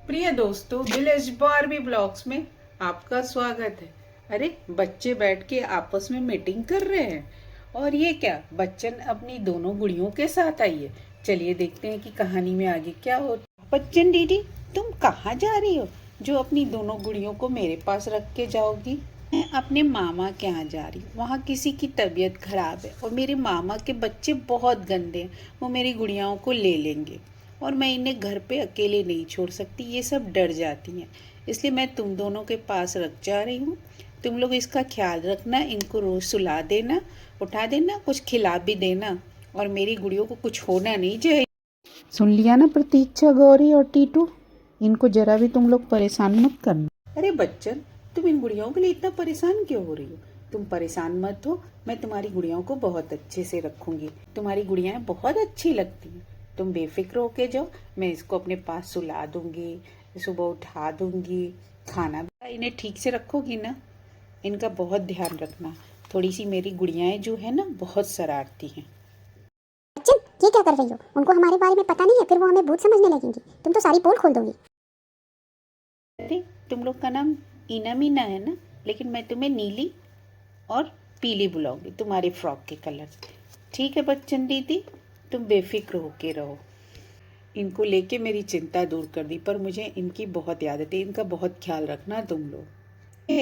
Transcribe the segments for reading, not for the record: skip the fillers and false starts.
प्रिय दोस्तों, village Barbie blogs में आपका स्वागत है। अरे बच्चे बैठ के आपस में मीटिंग कर रहे हैं। और ये क्या, बच्चन अपनी दोनों गुड़ियों के साथ आई है। चलिए देखते हैं कि कहानी में आगे क्या होता। बच्चन दीदी, तुम कहाँ जा रही हो जो अपनी दोनों गुड़ियों को मेरे पास रख के जाओगी? मैं अपने मामा के यहाँ जा रही हूँ। वहाँ किसी की तबीयत खराब है और मेरे मामा के बच्चे बहुत गंदे हैं। वो मेरी गुड़ियाओं को ले लेंगे और मैं इन्हें घर पे अकेले नहीं छोड़ सकती। ये सब डर जाती हैं, इसलिए मैं तुम दोनों के पास रख जा रही हूँ। तुम लोग इसका ख्याल रखना, इनको रोज सुला देना, उठा देना, कुछ खिला भी देना और मेरी गुड़ियों को कुछ होना नहीं चाहिए। सुन लिया ना प्रतीक्षा, गौरी और टीटू, इनको जरा भी तुम लोग परेशान मत करना। अरे बच्चन, तुम इन गुड़ियाओं के लिए इतना परेशान क्यों हो रही हो? तुम परेशान मत हो, मैं तुम्हारी गुड़ियाओं को बहुत अच्छे से रखूंगी। तुम्हारी गुड़ियाएं बहुत अच्छी लगती हैं। तुम बेफिक्र होके जाओ, मैं इसको अपने पास सुला दूंगी, सुबह उठा दूंगी, खाना भी। इन्हें ठीक से रखोगी ना? इनका बहुत ध्यान रखना। थोड़ी सी मेरी गुड़ियाएं जो है ना, बहुत शरारती हैं। बच्चन, ये क्या कर रही हो? उनको हमारे बारे में पता नहीं है, फिर वो हमें भूत समझने लगेंगी। तुम तो सारी पोल खोल दोगी। अरे तुम लोग का नाम इना मीना है ना, लेकिन मैं तुम्हें नीली और पीली बुलाऊंगी, तुम्हारे फ्रॉक के कलर से। ठीक है बच्चन दीदी, तुम बेफिक्र होके रहो। इनको लेके मेरी चिंता दूर कर दी, पर मुझे इनकी बहुत याद है। इनका बहुत ख्याल रखना तुम लोग।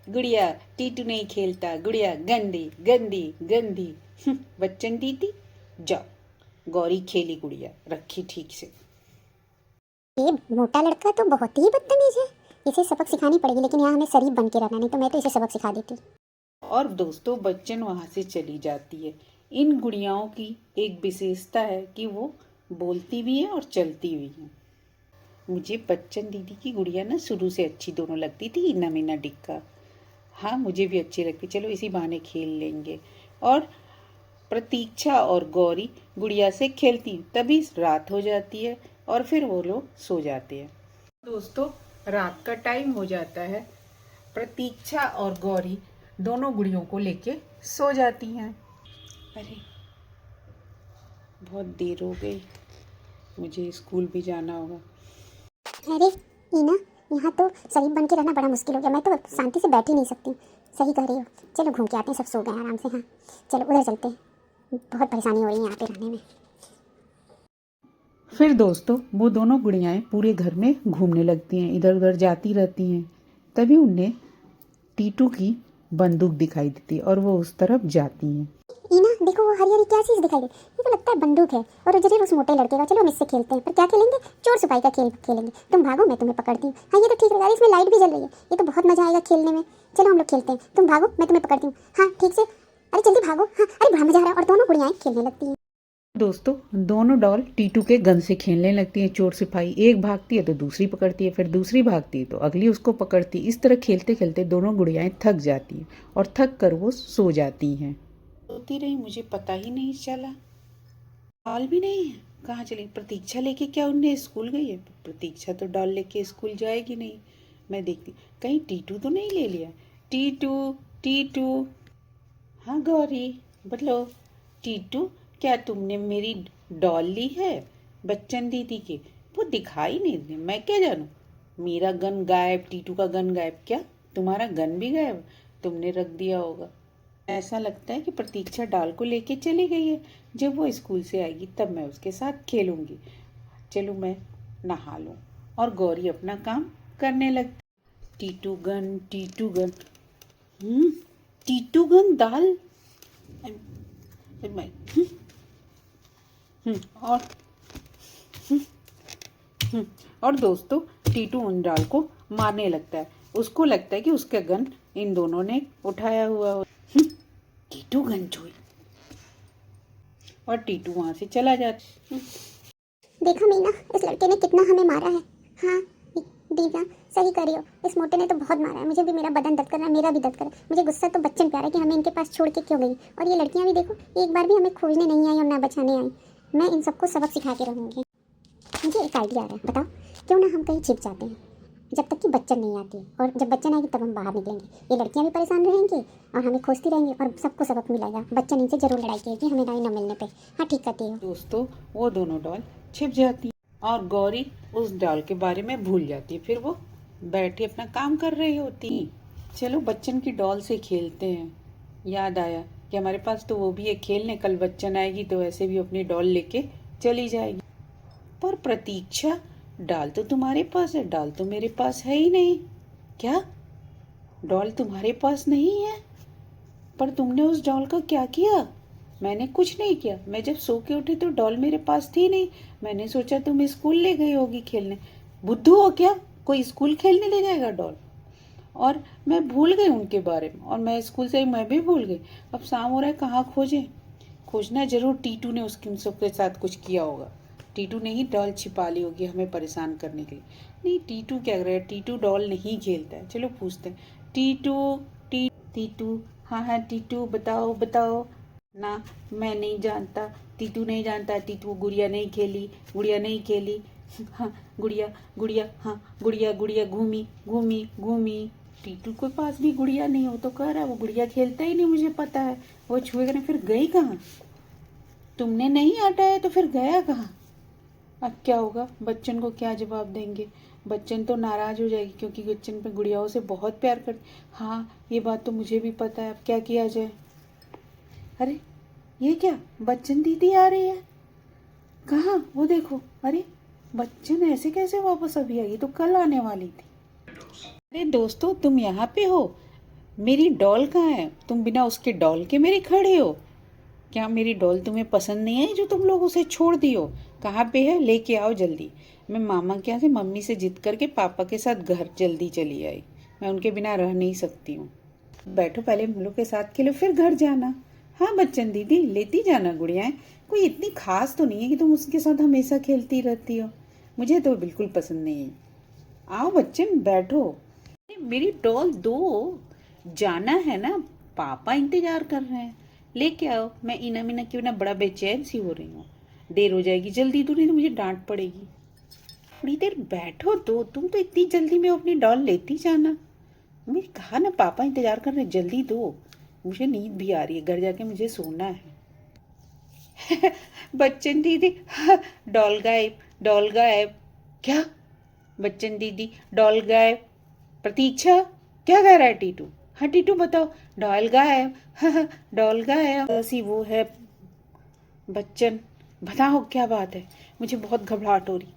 गुड़िया, टीटू नहीं खेलता, गुड़िया गंदी गंदी गंदी। बच्चन दीदी जाओ, गौरी खेली गुड़िया रखी ठीक से। ये मोटा लड़का तो बहुत ही बदतमीज है। इसे सबक सिखानी पड़ेगी, लेकिन यहाँ हमें शरीफ बन के रहना, नहीं तो मैं तो इसे सबक सिखा देती। और दोस्तों, बच्चन वहाँ से चली जाती है। इन गुड़ियाओं की एक विशेषता है कि वो बोलती भी है और चलती भी है। मुझे बच्चन दीदी की गुड़िया ना शुरू से अच्छी दोनों लगती थी, इना मीना डिक्का। हाँ, मुझे भी अच्छी लगती। चलो इसी बहाने खेल लेंगे। और प्रतीक्षा और गौरी गुड़िया से खेलती, तभी रात हो जाती है और फिर वो लोग सो जाते हैं। दोस्तों, रात का टाइम हो जाता है। प्रतीक्षा और गौरी दोनों गुड़ियों को लेके सो जाती हैं। अरे बहुत देर हो गई, मुझे स्कूल भी जाना होगा। अरे ईना, यहाँ तो शरीफ बन के रहना बड़ा मुश्किल हो गया। मैं तो शांति से बैठ ही नहीं सकती। सही कह रही हो। चलो घूम के आते हैं, सब सो गए आराम से। हाँ चलो उधर चलते हैं, बहुत परेशानी हो रही है यहाँ पे रहने में। फिर दोस्तों, वो दोनों गुड़ियाएं पूरे घर में घूमने लगती हैं, इधर उधर जाती रहती हैं। तभी उन्हें टीटू की बंदूक दिखाई देती है और वो उस तरफ जाती हैं। ईना देखो, वो हरी हरी क्या चीज़ दिखाई दे। ये तो लगता है बंदूक है, और जरूर उस मोटे लड़के का। चलो हम इससे खेलते हैं। पर क्या खेलेंगे? चोर सिपाही का खेल खेलेंगे। तुम भागो, मैं तुम्हें पकड़ती हूँ। हाँ ये तो ठीक है, इसमें लाइट भी जल रही है, ये तो बहुत मजा आएगा खेलने में। चलो हम लोग खेलते हैं, तुम भागो, मैं तुम्हें पकड़ती हूँ। हाँ ठीक से, अरे जल्दी भागो। हाँ अरे बड़ा मजा आ रहा है। और दोनों गुड़ियाएं खेलने लगती हैं। दोस्तों, दोनों डॉल टीटू के गन से खेलने लगती हैं। चोर सिपाही, एक भागती है तो दूसरी पकड़ती है, फिर दूसरी भागती है तो अगली उसको पकड़ती है। इस तरह खेलते खेलते दोनों गुड़ियाएं थक जाती हैं और थक कर वो सो जाती हैं। सोती रही, मुझे पता ही नहीं चला। डॉल भी नहीं है, कहाँ चली? प्रतीक्षा लेके क्या उनने स्कूल गई है? प्रतीक्षा तो डॉल लेके स्कूल जाएगी नहीं। मैं देखती कहीं टीटू तो नहीं ले लिया। टीटू, टीटू। हाँ गौरी, बोलो। टीटू, क्या तुमने मेरी डॉल ली है बच्चन दीदी की? वो दिखाई नहीं दे, मैं क्या जानूं। मेरा गन गायब, टीटू का गन गायब। क्या तुम्हारा गन भी गायब? तुमने रख दिया होगा। ऐसा लगता है कि प्रतीक्षा डॉल को लेके चली गई है। जब वो स्कूल से आएगी तब मैं उसके साथ खेलूंगी। चलो मैं नहा लूं। और गौरी अपना काम करने लगती। टीटू गन, टीटू गन। टीटू गन दाल। मैं और और दोस्तों, टीटू उन डाल को मारने लगता है। उसको लगता है कि उसका गन इन दोनों ने उठाया हुआ हो। टीटू गन छुई और टीटू वहां से चला जाता। देखा मीना, इस लड़के ने कितना हमें मारा है। हाँ दीदा, सही कर रही हो। इस मोटे ने तो बहुत मारा है। मुझे भी, मेरा बदन दर्द कर रहा है, मेरा भी दर्द कर रहा है। मुझे गुस्सा तो बच्चन प्यारा है कि हमें इनके पास छोड़ के क्यों गई। और ये लड़कियां भी देखो, एक बार भी हमें खोजने नहीं आई और ना बचाने आई। मैं इन सबको सबक सिखा के रहूँगी। मुझे एक आइडिया आ रहा है, बताओ क्यों ना हम कहीं छिप जाते हैं जब तक कि बच्चन नहीं आती है। और जब बच्चन आएगी तब हम बाहर निकलेंगे। ये लड़कियां भी परेशान रहेंगी और हमें खोजती रहेंगी और सबको सबक मिलेगा। बच्चन इनसे जरूर लड़ाई करेगी हमें ना मिलने पे। हाँ ठीक कहती हो। दोस्तों, वो दोनों डॉल छिप जाती। और गौरी उस डॉल के बारे में भूल जाती है। फिर वो बैठे अपना काम कर रही होती। चलो बच्चन की डॉल से खेलते हैं। याद आया कि हमारे पास तो वो भी एक खेलने, कल बच्चन आएगी तो ऐसे भी अपनी डॉल लेके चली जाएगी। पर प्रतीक्षा, डॉल तो तुम्हारे पास है, डॉल तो मेरे पास है ही नहीं। क्या डॉल तुम्हारे पास नहीं है? पर तुमने उस डॉल का क्या किया? मैंने कुछ नहीं किया। मैं जब सो के उठी तो डॉल मेरे पास थी नहीं। मैंने सोचा तुम स्कूल ले गई होगी खेलने। बुद्धू हो क्या? कोई स्कूल खेलने ले जाएगा डॉल? और मैं भूल गई उनके बारे में, और मैं स्कूल से मैं भी भूल गई। अब शाम हो रहा है, कहाँ खोजें? खोजना जरूर टीटू ने उसके सबके साथ कुछ किया होगा। टीटू ने ही डॉल छिपा ली होगी हमें परेशान करने के लिए। नहीं, टीटू क्या कर रहा है? टीटू डॉल नहीं खेलता है। चलो पूछते हैं। टीटू, टीटू, हाँ हाँ टीटू, बताओ बताओ। ना, मैं नहीं जानता। टीटू नहीं जानता। टीटू गुड़िया नहीं खेली, गुड़िया नहीं खेली। हाँ गुड़िया, गुड़िया, हाँ गुड़िया, गुड़िया घूमी घूमी घूमी। टीटू के पास भी गुड़िया नहीं हो तो कह रहा है वो गुड़िया खेलता ही नहीं, मुझे पता है। वो छुएगा नहीं। फिर गई कहाँ? तुमने नहीं हटाया तो फिर गया कहाँ? अब क्या होगा? बच्चन को क्या जवाब देंगे? बच्चन तो नाराज हो जाएगी क्योंकि बच्चन पे गुड़ियाओं से बहुत प्यार कर। हाँ ये बात तो मुझे भी पता है। अब क्या किया जाए? अरे ये क्या, बच्चन दीदी आ रही है? कहाँ? वो देखो। अरे बच्चन ऐसे कैसे वापस अभी आई? तो कल आने वाली थी। अरे दोस्तों, तुम यहाँ पे हो? मेरी डॉल कहाँ है? तुम बिना उसके डॉल के मेरे खड़े हो। क्या मेरी डॉल तुम्हें पसंद नहीं आई जो तुम लोग उसे छोड़ दी हो? कहाँ पे है? लेके आओ जल्दी। मैं मामा के यहाँ से मम्मी से जिद करके पापा के साथ घर जल्दी चली आई। मैं उनके बिना रह नहीं सकती हूँ। बैठो, पहले हम लोग के साथ खेलो फिर घर जाना। हाँ बच्चन दीदी, लेती जाना गुड़ियाएं। कोई इतनी खास तो नहीं है कि तुम उसके साथ हमेशा खेलती रहती हो। मुझे तो बिल्कुल पसंद नहीं है। आओ बच्चन बैठो। मेरी डॉल दो, जाना है ना, पापा इंतजार कर रहे हैं। लेके आओ। मैं इना मीना के बिना बड़ा बेचैन सी हो रही हूँ। देर हो जाएगी, जल्दी तो नहीं तो मुझे डांट पड़ेगी। थोड़ी देर बैठो तो, तुम तो इतनी जल्दी में अपनी डॉल लेती जाना। मैंने कहा ना पापा इंतजार कर रहे, जल्दी दो। मुझे नींद भी आ रही है, घर जाके मुझे सोना है। बच्चन दीदी, डॉल गायब, डॉल गायब। क्या? बच्चन दीदी डॉल गायब। प्रतीक्षा, क्या कह रहा है टीटू? हाँ टीटू बताओ। डॉल गायब, डॉल गायब। ऐसी वो है। बच्चन बताओ क्या बात है? मुझे बहुत घबराहट हो रही।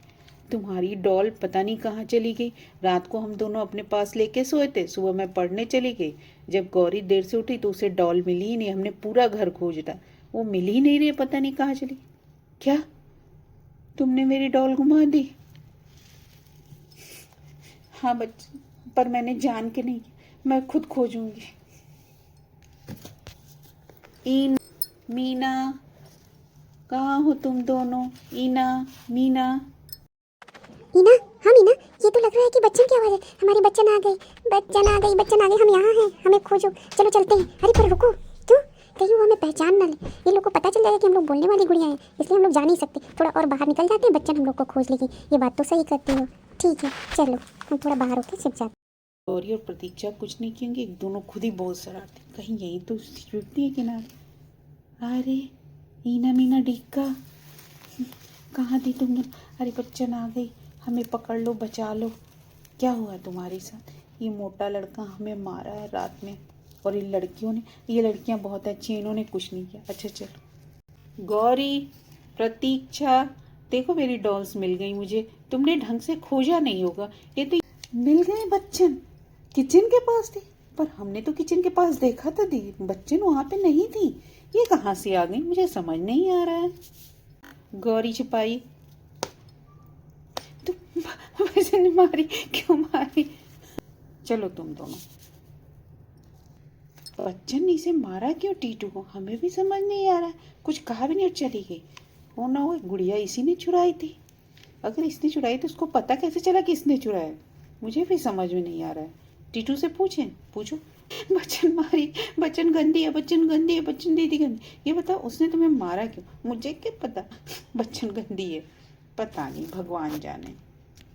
तुम्हारी डॉल पता नहीं कहाँ चली गई। रात को हम दोनों अपने पास लेके सोए थे, सुबह मैं पढ़ने चली गई। जब गौरी देर से उठी तो उसे डॉल मिली ही नहीं। हमने पूरा घर खोजा, वो मिल ही नहीं रही, पता नहीं कहाँ चली। क्या तुमने मेरी डॉल घुमा दी? हाँ बच्चे, पर मैंने जान के नहीं, मैं खुद खोजूंगी। इन मीना, कहाँ हो तुम दोनों? ईना, मीना। मीना, हाँ मीना, ये तो लग रहा है कि बच्चन की आवाज़ है। हमारे बच्चन आ गए, बच्चन आ गई, बच्चन आ गए। हम यहाँ हैं, हमें खोजो। चलो चलते हैं। अरे पर रुको, क्यों? कहीं वो हमें पहचान ना ले। ये लोग को पता चल जाएगा कि हम लोग बोलने वाली गुड़िया हैं, इसलिए हम लोग जा नहीं सकते। थोड़ा और बाहर निकल जाते हैं, बच्चन हम लोग को खोज लेगी। ये बात तो सही करती हो। ठीक है चलो, हम थोड़ा बाहर होकर छिप जाते। गौरी और प्रतीक्षा कुछ नहीं किएंगे, दोनों खुद ही बहुत शरारती। कहीं यही तो छुपती है किनारे। अरे ईना मीना डिक्का, कहाँ थी तुम लोग? अरे बच्चन आ गई, हमें पकड़ लो, बचा लो। क्या हुआ तुम्हारे साथ? ये मोटा लड़का हमें मारा है रात में, और इन लड़कियों ने, ये लड़कियां बहुत अच्छी हैं, इन्होंने कुछ नहीं किया। अच्छा चलो। गौरी, प्रतीक्षा, देखो मेरी डॉल्स मिल गई मुझे। तुमने ढंग से खोजा नहीं होगा। ये तो मिल गए। बच्चन किचन के पास थी, पर हमने तो किचन के पास देखा था दी, बच्चन वहां पे नहीं थी। ये कहाँ से आ गई, मुझे समझ नहीं आ रहा है। गौरी छिपाई तो वैसे नहीं मारी, क्यों मारी? चलो तुम दोनों। बच्चन ने इसे मारा क्यों टीटू को, हमें भी समझ नहीं आ रहा है। कुछ कहा भी नहीं और चली गई। वो ना हो गुड़िया इसी ने चुराई थी। अगर इसने चुराई तो उसको पता कैसे चला कि इसने चुराया? मुझे भी समझ में नहीं आ रहा है। टीटू से पूछें, पूछो। बच्चन मारी, बच्चन गंदी है, बच्चन गंदी है, बच्चन दीदी गंदी। ये बताओ उसने तुम्हें मारा क्यों? मुझे क्या पता। बच्चन गंदी है, पता नहीं, भगवान जाने।